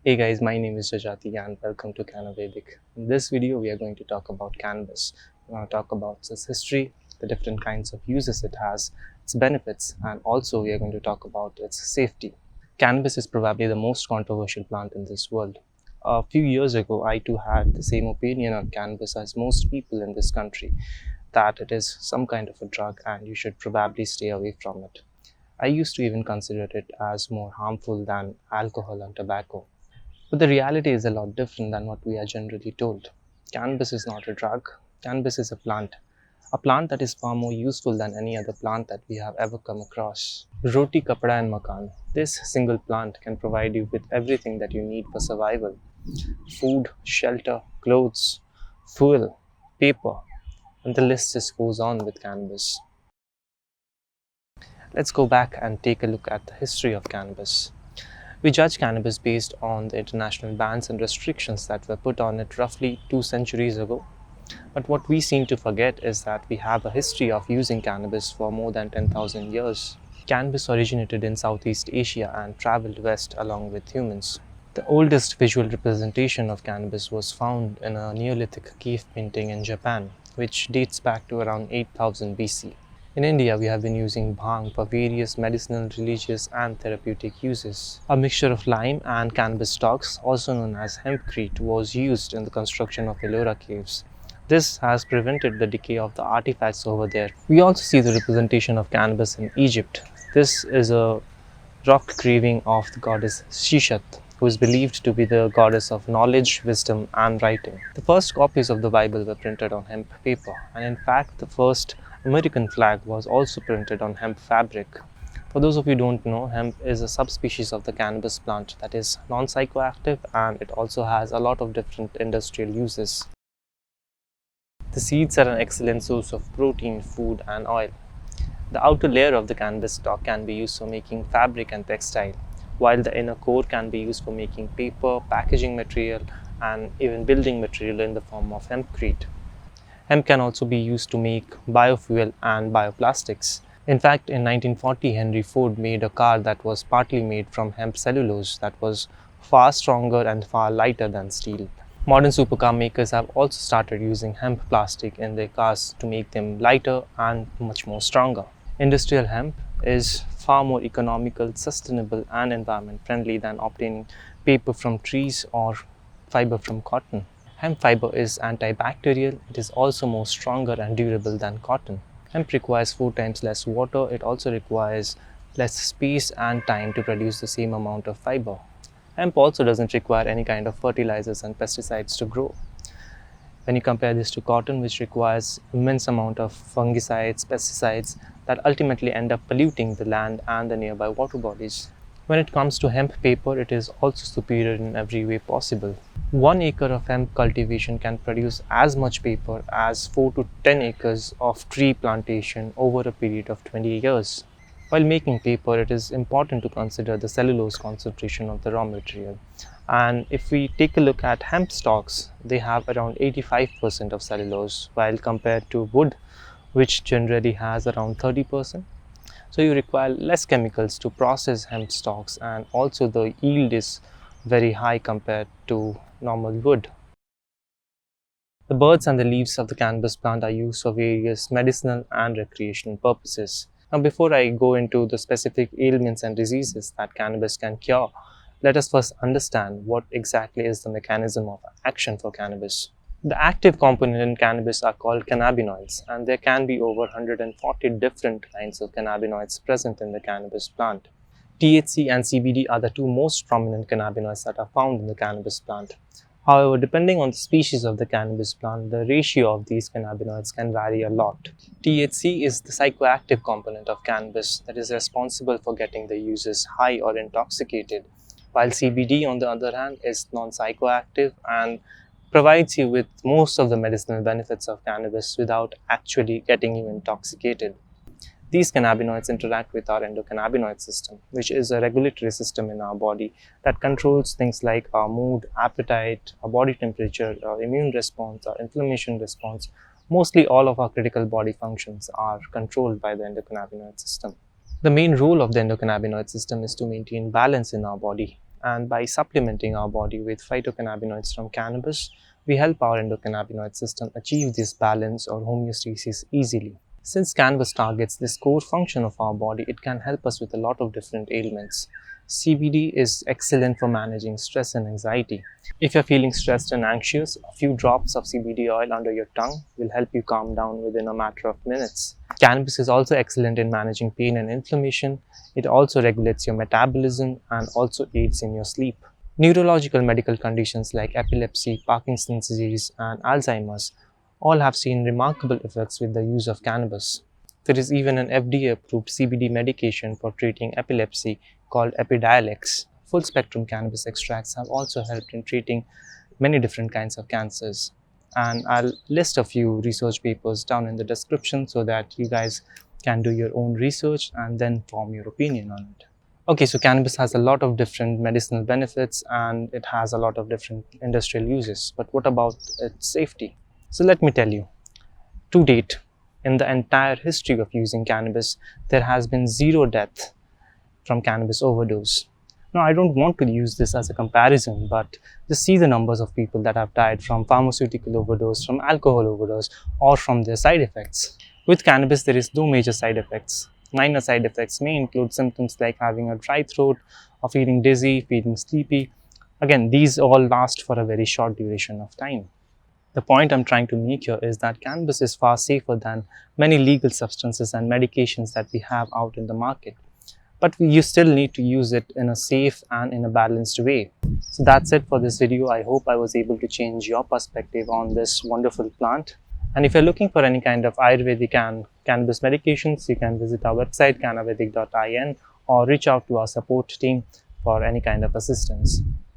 Hey guys, my name is Jajati and welcome to Cannavedic. In this video, we are going to talk about cannabis. We're going to talk about its history, the different kinds of uses it has, its benefits, and also we are going to talk about its safety. Cannabis is probably the most controversial plant in this world. A few years ago, I too had the same opinion on cannabis as most people in this country, that it is some kind of a drug and you should probably stay away from it. I used to even consider it as more harmful than alcohol and tobacco. But the reality is a lot different than what we are generally told. Cannabis is not a drug, cannabis is a plant that is far more useful than any other plant that we have ever come across. Roti, kapda, and makan. This single plant can provide you with everything that you need for survival: food, shelter, clothes, fuel, paper, and the list just goes on with cannabis. Let's go back and take a look at the history of cannabis. We judge cannabis based on the international bans and restrictions that were put on it roughly 2 centuries ago. But what we seem to forget is that we have a history of using cannabis for more than 10,000 years. Cannabis originated in Southeast Asia and traveled west along with humans. The oldest visual representation of cannabis was found in a Neolithic cave painting in Japan, which dates back to around 8000 BC. In India, we have been using bhang for various medicinal, religious, and therapeutic uses. A mixture of lime and cannabis stalks, also known as hempcrete, was used in the construction of Ellora caves. This has prevented the decay of the artifacts over there. We also see the representation of cannabis in Egypt. This is a rock carving of the goddess Shishat, who is believed to be the goddess of knowledge, wisdom, and writing. The first copies of the Bible were printed on hemp paper, and in fact, the first American flag was also printed on hemp fabric. For those of you who don't know, hemp is a subspecies of the cannabis plant that is non-psychoactive, and it also has a lot of different industrial uses. The seeds are an excellent source of protein, food, and oil. The outer layer of the cannabis stalk can be used for making fabric and textile, while the inner core can be used for making paper, packaging material, and even building material in the form of hempcrete. Hemp can also be used to make biofuel and bioplastics. In fact, in 1940, Henry Ford made a car that was partly made from hemp cellulose that was far stronger and far lighter than steel. Modern supercar makers have also started using hemp plastic in their cars to make them lighter and much more stronger. Industrial hemp is far more economical, sustainable, and environment friendly than obtaining paper from trees or fiber from cotton. Hemp fiber is antibacterial. It is also more stronger and durable than cotton. Hemp requires 4 times less water. It also requires less space and time to produce the same amount of fiber. Hemp also doesn't require any kind of fertilizers and pesticides to grow. When you compare this to cotton, which requires immense amount of fungicides, pesticides that ultimately end up polluting the land and the nearby water bodies. When it comes to hemp paper, it is also superior in every way possible. 1 acre of hemp cultivation can produce as much paper as 4 to 10 acres of tree plantation over a period of 20 years. While making paper, it is important to consider the cellulose concentration of the raw material. And if we take a look at hemp stalks, they have around 85% of cellulose, while compared to wood, which generally has around 30%. So you require less chemicals to process hemp stalks, and also the yield is very high compared to normal wood. The buds and the leaves of the cannabis plant are used for various medicinal and recreational purposes. Now, before I go into the specific ailments and diseases that cannabis can cure, let us first understand what exactly is the mechanism of action for cannabis. The active component in cannabis are called cannabinoids, and there can be over 140 different kinds of cannabinoids present in the cannabis plant. THC and CBD are the 2 most prominent cannabinoids that are found in the cannabis plant. However, depending on the species of the cannabis plant, the ratio of these cannabinoids can vary a lot. THC is the psychoactive component of cannabis that is responsible for getting the users high or intoxicated, while CBD, on the other hand, is non-psychoactive and provides you with most of the medicinal benefits of cannabis without actually getting you intoxicated. These cannabinoids interact with our endocannabinoid system, which is a regulatory system in our body that controls things like our mood, appetite, our body temperature, our immune response, our inflammation response. Mostly all of our critical body functions are controlled by the endocannabinoid system. The main role of the endocannabinoid system is to maintain balance in our body. And by supplementing our body with phytocannabinoids from cannabis, we help our endocannabinoid system achieve this balance or homeostasis easily. Since cannabis targets this core function of our body, it can help us with a lot of different ailments. CBD is excellent for managing stress and anxiety. If you're feeling stressed and anxious, a few drops of CBD oil under your tongue will help you calm down within a matter of minutes. Cannabis is also excellent in managing pain and inflammation. It also regulates your metabolism and also aids in your sleep. Neurological medical conditions like epilepsy, Parkinson's disease, and Alzheimer's all have seen remarkable effects with the use of cannabis. There is even an FDA-approved CBD medication for treating epilepsy called Epidiolex. Full-spectrum cannabis extracts have also helped in treating many different kinds of cancers. And I'll list a few research papers down in the description so that you guys can do your own research and then form your opinion on it. Okay, so cannabis has a lot of different medicinal benefits and it has a lot of different industrial uses. But what about its safety? So let me tell you, to date, in the entire history of using cannabis, there has been 0 death from cannabis overdose. Now, I don't want to use this as a comparison, but just see the numbers of people that have died from pharmaceutical overdose, from alcohol overdose, or from their side effects. With cannabis, there is no major side effects. Minor side effects may include symptoms like having a dry throat, or feeling dizzy, feeling sleepy. Again, these all last for a very short duration of time. The point I'm trying to make here is that cannabis is far safer than many legal substances and medications that we have out in the market. But you still need to use it in a safe and in a balanced way. So that's it for this video. I hope I was able to change your perspective on this wonderful plant. And if you're looking for any kind of Ayurvedic and cannabis medications, you can visit our website cannavedic.in or reach out to our support team for any kind of assistance.